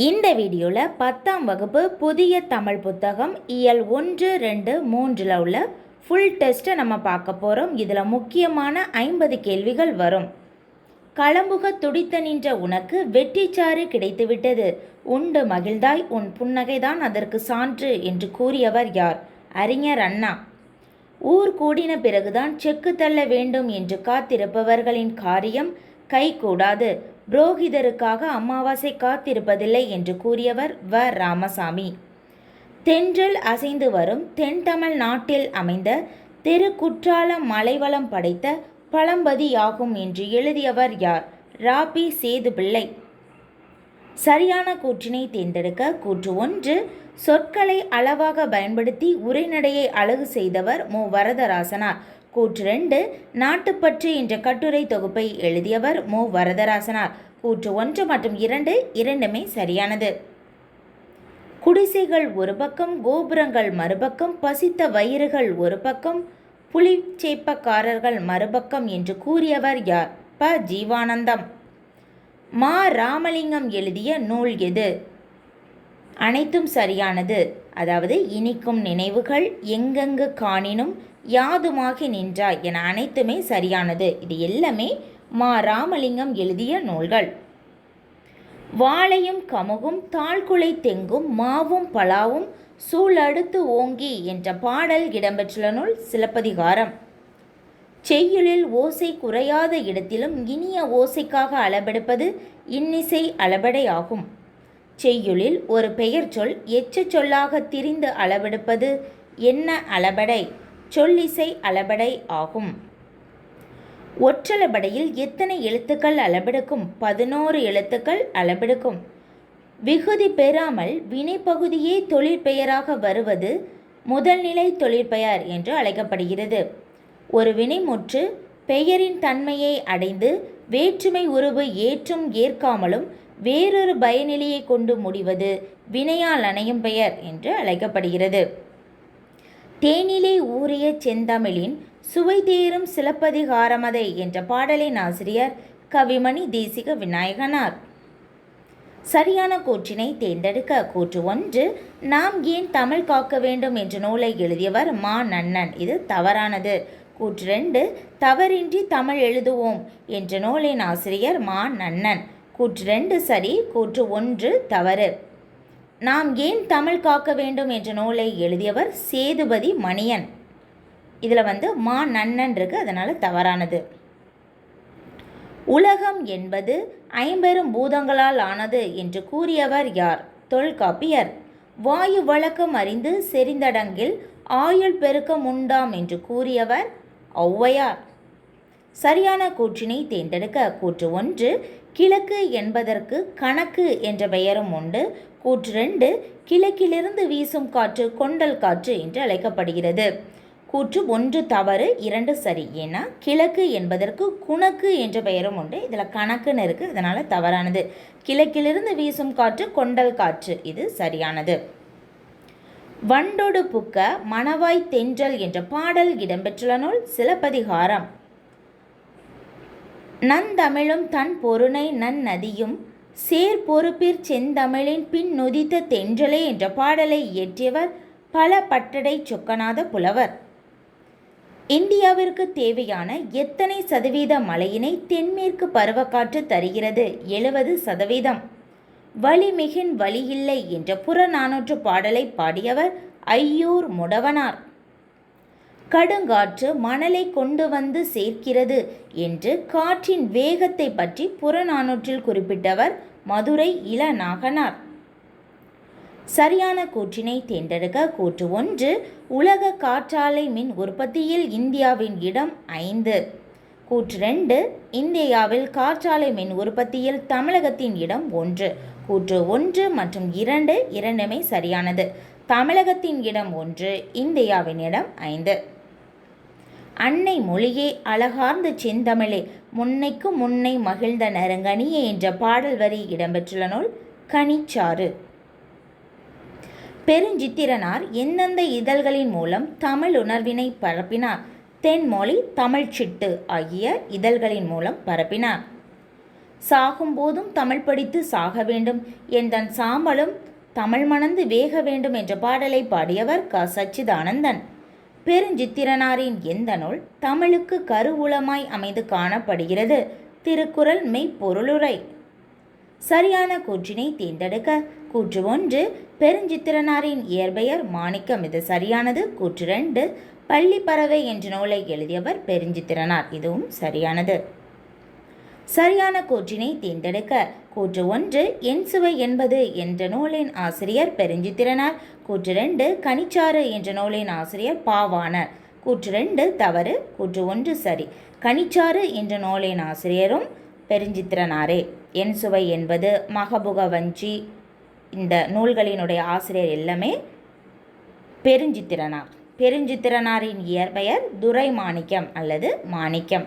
இந்த வீடியோவில் 10ஆம் வகுப்பு புதிய தமிழ் புத்தகம் இயல் 1, 2, 3 உள்ள ஃபுல் டெஸ்ட்டை நம்ம பார்க்க போகிறோம். இதில் முக்கியமான 50 கேள்விகள் வரும். களம்புக துடித்த நின்ற உனக்கு வெற்றிச்சாறு கிடைத்துவிட்டது, உண்டு மகிழ்ந்தாய், உன் புன்னகைதான் அதற்கு சான்று என்று கூறியவர் யார்? அறிஞர் அண்ணா. ஊர் கூடின பிறகுதான் செக்கு தள்ள வேண்டும் என்று காத்திருப்பவர்களின் காரியம் கைகூடாது, புரோகிதருக்காக அமாவாசை காத்திருப்பதில்லை என்று கூறியவர் வ. ராமசாமி. தென்றல் அசைந்து வரும் தென்தமிழ் நாட்டில் அமைந்த திருக்குற்றாலம் மலைவளம் படைத்த பழம்பதியாகும் என்று எழுதியவர் யார்? ரா.பி. சேதுப்பிள்ளை. சரியான கூற்றினை தேர்ந்தெடுக்க. கூற்று 1, சொற்களை அளவாக பயன்படுத்தி உரைநடையை அழகு செய்தவர் மு. வரதராசனார். கூற்று 2, நாட்டுப்பற்று என்ற கட்டுரை தொகுப்பை எழுதியவர் மு. வரதராசனார். கூற்று 1 மற்றும் 2 இரண்டுமே சரியானது. குடிசைகள் ஒரு பக்கம், கோபுரங்கள் மறுபக்கம், பசித்த வயிறுகள் ஒரு பக்கம், புலிச்சேப்பக்காரர்கள் மறுபக்கம் என்று கூறியவர் யார்? ப. ஜீவானந்தம். மா. ராமலிங்கம் எழுதிய நூல் எது? அனைத்தும் சரியானது. அதாவது இனிக்கும் நினைவுகள், எங்கெங்கு காணினும், யாதுமாகி நின்றாய் என அனைத்துமே சரியானது. இது எல்லாமே மா. ராமலிங்கம் எழுதிய நூல்கள். வாழையும் கமுகும் தாழ்குலை தெங்கும் மாவும் பலாவும் சூழடுத்து ஓங்கி என்ற பாடல் இடம்பெற்றுள்ள நூல் சிலப்பதிகாரம். செய்யுளில் ஓசை குறையாத இடத்திலும் இனிய ஓசைக்காக அளபெடுப்பது இன்னிசை அளபடை ஆகும். செய்யுளில் ஒரு பெயர் சொல் எச்சச் சொல்லாக திரிந்து அளபெடுப்பது என்ன அளபடை? சொல்லிசை அளபடை ஆகும். ஒற்றளபடையில் எத்தனை எழுத்துக்கள் அளபெடுக்கும்? 11 எழுத்துக்கள் அளபெடுக்கும். விகுதி பெறாமல் வினைப்பகுதியே தொழிற்பெயராக வருவது முதல்நிலை தொழிற்பெயர் என்று அழைக்கப்படுகிறது. ஒரு வினைமுற்று பெயரின் தன்மையை அடைந்து வேற்றுமை உருவு ஏற்றும் ஏற்காமலும் வேறொரு பயனிலையை கொண்டு முடிவது வினையால் அணையும் பெயர் என்று அழைக்கப்படுகிறது. தேனிலே ஊறிய செந்தமிழின் சுவை தேரும் சிலப்பதிகாரமதை என்ற பாடலின் ஆசிரியர் கவிமணி தேசிக விநாயகனார். சரியான கூற்றினை தேர்ந்தெடுக்க. கூற்று 1, நாம் ஏன் தமிழ் காக்க வேண்டும் என்ற நூலை எழுதியவர் மா. நன்னன். இது தவறானது. கூற்று 2, தவறின்றி தமிழ் எழுதுவோம் என்ற நூலின் ஆசிரியர் மா. நன்னன். கூற்று 2 சரி, கூற்று 1 தவறு. நாம் ஏன் தமிழ் காக்க வேண்டும் என்ற நூலை எழுதியவர் சேதுபதி மணியன். இதில் மா. நன்னன் இருக்கு, அதனால் தவறானது. உலகம் என்பது 50 பூதங்களால் ஆனது என்று கூறியவர் யார்? தொல்காப்பியர். வாயு வழக்கம் அறிந்து செறிந்தடங்கில் ஆயுள் பெருக்கம் உண்டாம் என்று கூறியவர் ஔவையார். சரியான கூற்றினை தேர்ந்தெடுக்க. கூற்று 1, கிழக்கு என்பதற்கு கணக்கு என்ற பெயரும் உண்டு. கூற்று 2, கிழக்கிலிருந்து வீசும் காற்று கொண்டல் காற்று என்று அழைக்கப்படுகிறது. கூற்று 1 தவறு, 2 சரி. ஏன்னா கிழக்கு என்பதற்கு குணக்கு என்ற பெயரும் உண்டு. இதில் கணக்குன்னு இருக்குது, அதனால் தவறானது. கிழக்கிலிருந்து வீசும் காற்று கொண்டல் காற்று, இது சரியானது. வண்டொடு புக்க மணவாய் தென்றல் என்ற பாடல் இடம்பெற்றுள்ள நூல் சிலப்பதிகாரம். நந்தமிழும் தன் பொருணை நன்னதியும் சேர் பொறுப்பிற் செந்தமிழின் பின் நொதித்த தென்றலே என்ற பாடலை இயற்றியவர் பல பட்டடை சொக்கநாத புலவர். இந்தியாவிற்கு தேவையான எத்தனை சதவீத மழையினை தென்மேற்கு பருவக்காற்று தருகிறது? 70%. வளிமிகின் வழியில்லை என்ற புறநானூற்று பாடலை பாடியவர் ஐயூர் முடவனார். கடுங்காற்று மணலை கொண்டு வந்து சேர்க்கிறது என்று காற்றின் வேகத்தை பற்றி புறநானூற்றில் குறிப்பிட்டவர் மதுரை இளநாகனார். சரியான கூற்றினை தேர்ந்தெடுக்க. கூற்று 1, உலக காற்றாலை மின் உற்பத்தியில் இந்தியாவின் இடம் 5. கூற்று 2, இந்தியாவில் காற்றாலை மின் உற்பத்தியில் தமிழகத்தின் இடம் 1. கூற்று 1 மற்றும் 2 இரண்டுமே சரியானது. தமிழகத்தின் இடம் 1, இந்தியாவின் இடம் 5. அன்னை மொழியே அழகார்ந்த செந்தமிழே முன்னைக்கு முன்னை மகிழ்ந்த நறுங்கனியே என்ற பாடல் வரி இடம்பெற்றுள்ள நூல் கனிச்சாறு. பெருஞ்சித்திரனார் எந்தெந்த இதழ்களின் மூலம் தமிழ் உணர்வினை பரப்பினார்? தென்மொழி, தமிழ்ச்சிட்டு ஆகிய இதழ்களின் மூலம் பரப்பினார். சாகும்போதும் தமிழ் படித்து சாக வேண்டும், எந்தன் சாம்பலும் தமிழ் மணந்து வேக வேண்டும் என்ற பாடலை பாடியவர் க. சச்சிதானந்தன். பெருஞ்சித்திரனாரின் எந்த நூல் தமிழுக்கு கருவூலமாய் அமைந்து காணப்படுகிறது? திருக்குறள் மெய்ப்பொருளுரை. சரியான கூற்றினை தேர்ந்தெடுக்க. கூற்று 1, பெருஞ்சித்திரனாரின் இயற்பெயர் மாணிக்கம். இது சரியானது. கூற்று 2, பள்ளிப்பறவை என்ற நூலை எழுதியவர் பெருஞ்சித்திரனார். இதுவும் சரியானது. சரியான கூற்றினை தேர்ந்தெடுக்க. கூற்று 1, என் சுவை என்பது என்ற நூலின் ஆசிரியர் பெருஞ்சித்திரனார். கூற்று 2, கனிச்சாறு என்ற நூலின் ஆசிரியர் பாவாணர். கூற்று 2 தவறு. கூற்று 1 சரி. கனிச்சாறு என்ற நூலின் ஆசிரியரும் பெருஞ்சித்திரனாரே. என் சுவை என்பது, மகபுகவஞ்சி, இந்த நூல்களினுடைய ஆசிரியர் எல்லாமே பெருஞ்சித்திரனார். பெருஞ்சித்திரனாரின் இயற்பெயர் துரைமாணிக்கம் அல்லது மாணிக்கம்.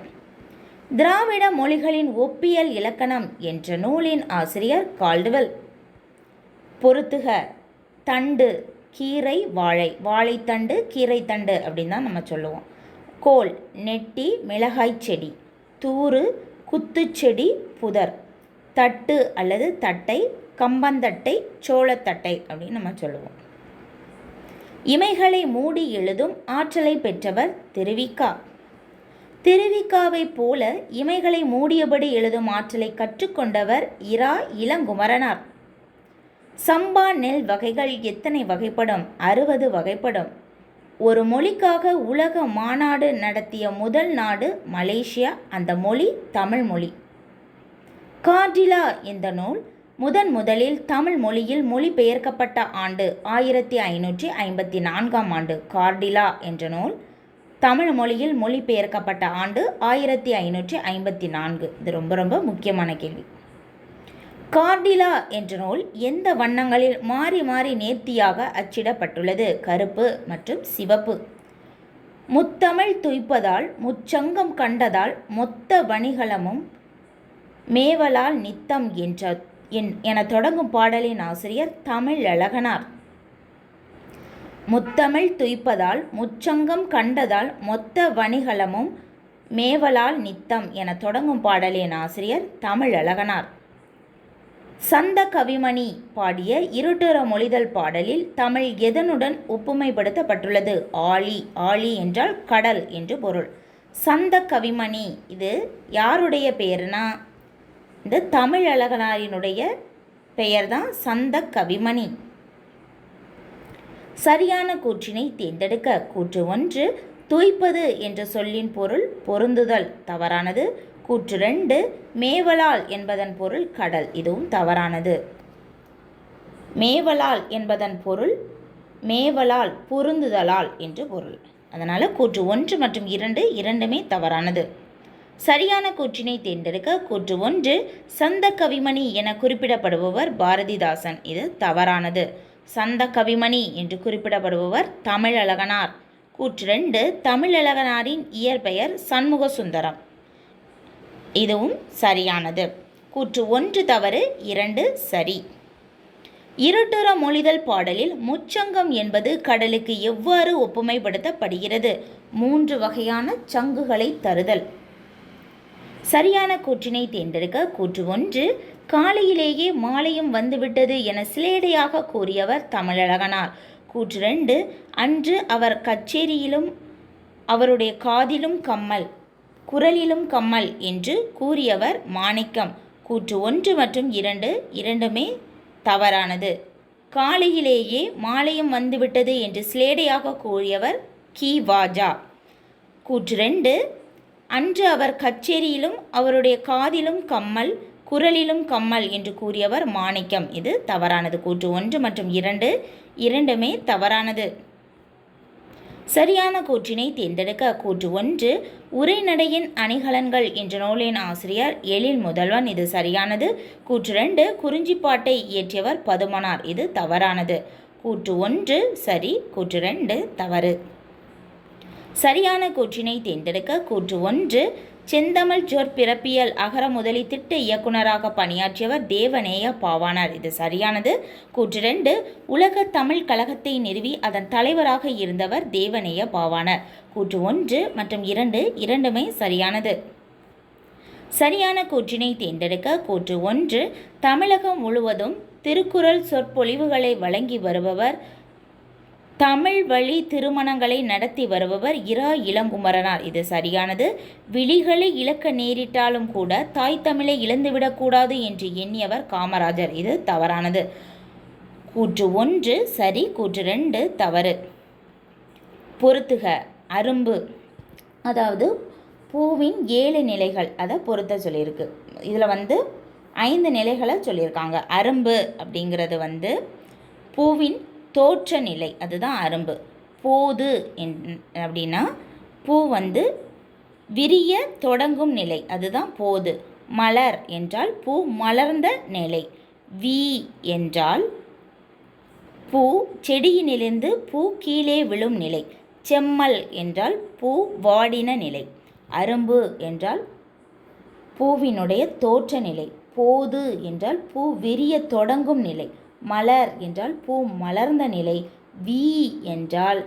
திராவிட மொழிகளின் ஒப்பியல் இலக்கணம் என்ற நூலின் ஆசிரியர் கால்டுவெல். பொறுத்துக. தண்டு, கீரை, வாழை. வாழைத்தண்டு, கீரைத்தண்டு அப்படின்னு தான் நம்ம சொல்லுவோம். கோல், நெட்டி, மிளகாய் செடி. தூறு, குத்துச்செடி, புதர். தட்டு அல்லது தட்டை, கம்பந்தட்டை, சோளத்தட்டை அப்படின்னு நம்ம சொல்லுவோம். இமைகளை மூடி எழுதும் ஆற்றலை பெற்றவர் திருவிக்கா. திருவிக்காவை போல இமைகளை மூடியபடி எழுதும் ஆற்றலை கற்றுக்கொண்டவர் இரா இளங்குமரனார். சம்பா நெல் வகைகள் எத்தனை வகைப்படும்? 60 வகைப்படும். ஒரு மொழிக்காக உலக மாநாடு நடத்திய முதல் நாடு மலேசியா. அந்த மொழி தமிழ் மொழி. கார்டிலா இந்த நூல் முதலில் தமிழ் மொழியில் மொழிபெயர்க்கப்பட்ட ஆண்டு 1554ஆம் ஆண்டு. கார்டிலா என்ற நூல் தமிழ் மொழியில் மொழிபெயர்க்கப்பட்ட ஆண்டு 1554. இது ரொம்ப ரொம்ப முக்கியமான கேள்வி. கார்டிலா என்ற நூல் எந்த வண்ணங்களில் மாறி மாறி நேர்த்தியாக அச்சிடப்பட்டுள்ளது? கருப்பு மற்றும் சிவப்பு. முத்தமிழ் துய்ப்பதால் முச்சங்கம் கண்டதால் மொத்த வணிகளமும் மேவலால் நித்தம் என தொடங்கும் பாடலின் ஆசிரியர் தமிழழகனார். முத்தமிழ் துய்ப்பதால் முச்சங்கம் கண்டதால் மொத்த வணிகளமும் மேவலால் நித்தம் என தொடங்கும் பாடலின் ஆசிரியர் தமிழழகனார். சந்த கவிமணி பாடிய இருட்டுற மொழிதல் பாடலில் தமிழ் எதனுடன் ஒப்புமைப்படுத்தப்பட்டுள்ளது? ஆழி. ஆழி என்றால் கடல் என்று பொருள். சந்த கவிமணி இது யாருடைய பெயர்னா, இந்த தமிழழகனாரினுடைய பெயர்தான் சந்த கவிமணி. சரியான கூற்றினை தேர்ந்தெடுக்க. கூற்று 1, துய்ப்பது என்ற சொல்லின் பொருள் பொருந்துதல். தவறானது. கூற்று 2, மேவலால் என்பதன் பொருள் கடல். இதுவும் தவறானது. மேவலால் என்பதன் பொருள் மேவலால் பொருந்துதலால் என்று பொருள். அதனால் கூற்று 1 மற்றும் 2 இரண்டுமே தவறானது. சரியான கூற்றினை தேர்ந்தெடுக்க. கூற்று 1, சந்த கவிமணி என குறிப்பிடப்படுபவர் பாரதிதாசன். இது தவறானது. சந்த கவிமணி என்று குறிப்பிடப்படுபவர் தமிழழகனார். கூற்று 2, தமிழழகனாரின் இயற்பெயர் சண்முக சுந்தரம். இதுவும் சரியானது. கூற்று 1 தவறு, 2 சரி. இருட்டுற மொழிதல் பாடலில் முச்சங்கம் என்பது கடலுக்கு எவ்வாறு ஒப்புமைப்படுத்தப்படுகிறது? 3 வகையான சங்குகளை தருதல். சரியான கூற்றினை தேர்ந்தெடுக்க. கூற்று 1, காலையிலேயே மாலையும் வந்துவிட்டது என சிலேடையாக கூறியவர் தமிழழகனார். கூற்று 2, அன்று அவர் கச்சேரியிலும் அவருடைய காதிலும் கம்மல், குரலிலும் கம்மல் என்று கூறியவர் மாணிக்கம். கூற்று 1 மற்றும் 2 இரண்டுமே தவறானது. காலையிலேயே மாலையும் வந்துவிட்டது என்று சிலேடையாக கூறியவர் கி.வாஜா. கூற்று 2, அன்று அவர் கச்சேரியிலும் அவருடைய காதிலும் கம்மல், குரலிலும் கம்மல் என்று கூறியவர் மாணிக்கம். இது தவறானது. கூற்று 1 மற்றும் 2 இரண்டுமே தவறானது. சரியான கூற்றினை தேர்ந்தெடுக்க. கூற்று 1, உரைநடையின் அணிகலன்கள் என்ற நூலின் ஆசிரியர் எழில் முதல்வன். இது சரியானது. கூற்று 2, குறிஞ்சிப்பாட்டை இயற்றியவர் பதுமனார். இது தவறானது. கூற்று 1 சரி. கூற்று 2 தவறு. சரியான கூற்றினை தேர்ந்தெடுக்க. கூற்று 1, செந்தமிழ் சொற்பிறப்பியல் அகர முதலி திட்ட இயக்குநராக பணியாற்றியவர் தேவநேய பாவாணர். இது சரியானது. கூற்று 2, உலக தமிழ் கழகத்தை நிறுவி அதன் தலைவராக இருந்தவர் தேவநேய பாவாணர். கூற்று 1 மற்றும் 2 இரண்டுமே சரியானது. சரியான கூற்றினை தேர்ந்தெடுக்க. கூற்று 1, தமிழகம் முழுவதும் திருக்குறள் சொற்பொழிவுகளை வழங்கி வருபவர், தமிழ் வழி திருமணங்களை நடத்தி வருபவர் இரா இளங்குமரனார். இது சரியானது. விழிகளை இழக்க நேரிட்டாலும் கூட தாய் தமிழை இழந்துவிடக்கூடாது என்று எண்ணியவர் காமராஜர். இது தவறானது. கூற்று 1 சரி, கூற்று 2 தவறு. பொறுத்துக. அரும்பு, அதாவது பூவின் 7 நிலைகள், அதை பொறுத்த சொல்லியிருக்கு. இதில் 5 நிலைகளை சொல்லியிருக்காங்க. அரும்பு அப்படிங்கிறது பூவின் தோற்ற நிலை, அதுதான் அரும்பு. போது அப்படின்னா பூ விரிய தொடங்கும் நிலை, அதுதான் போது. மலர் என்றால் பூ மலர்ந்த நிலை. வி என்றால் பூ செடியினிலிருந்து பூ கீழே விழும் நிலை. செம்மல் என்றால் பூ வாடின நிலை. அரும்பு என்றால் பூவினுடைய தோற்ற நிலை. போது என்றால் பூ விரிய தொடங்கும் நிலை. மலர் என்றால் பூ மலர்ந்த நிலை. வி என்றால்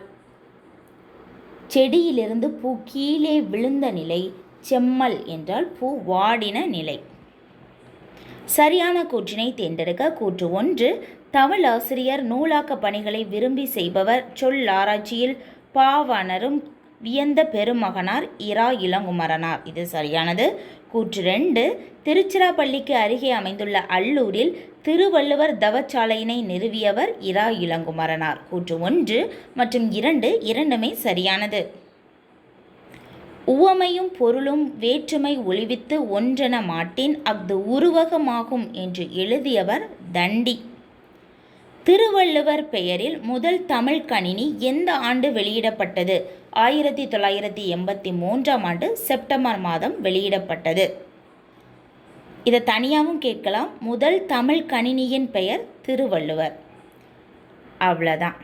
செடியிலிருந்து பூ கீழே விழுந்த நிலை. செம்மல் என்றால் பூ வாடின நிலை. சரியான கூற்றினை தேர்ந்தெடுக்க. கூற்று 1, தமிழாசிரியர் நூலாக்க பணிகளை விரும்பி செய்பவர், சொல்லாராய்ச்சியில் பாவாணரும் வியந்த பெருமகனார் இரா இளங்குமரனார். இது சரியானது. கூற்று 2, திருச்சிராப்பள்ளிக்கு அருகே அமைந்துள்ள அல்லூரில் திருவள்ளுவர் தவச்சாலையினை நிறுவியவர் இரா இளங்குமரனார். கூற்று 1 மற்றும் 2 இரண்டுமே சரியானது. உவமையும் பொருளும் வேற்றுமை ஒழிவித்து ஒன்றென மாட்டின் அஃது உருவகமாகும் என்று எழுதியவர் தண்டி. திருவள்ளுவர் பெயரில் முதல் தமிழ் கணினி எந்த ஆண்டு வெளியிடப்பட்டது? 1983ஆம் ஆண்டு செப்டம்பர் மாதம் வெளியிடப்பட்டது. இதை தனியாகவும் கேட்கலாம். முதல் தமிழ் கணினியின் பெயர் திருவள்ளுவர். அவ்வளோதான்.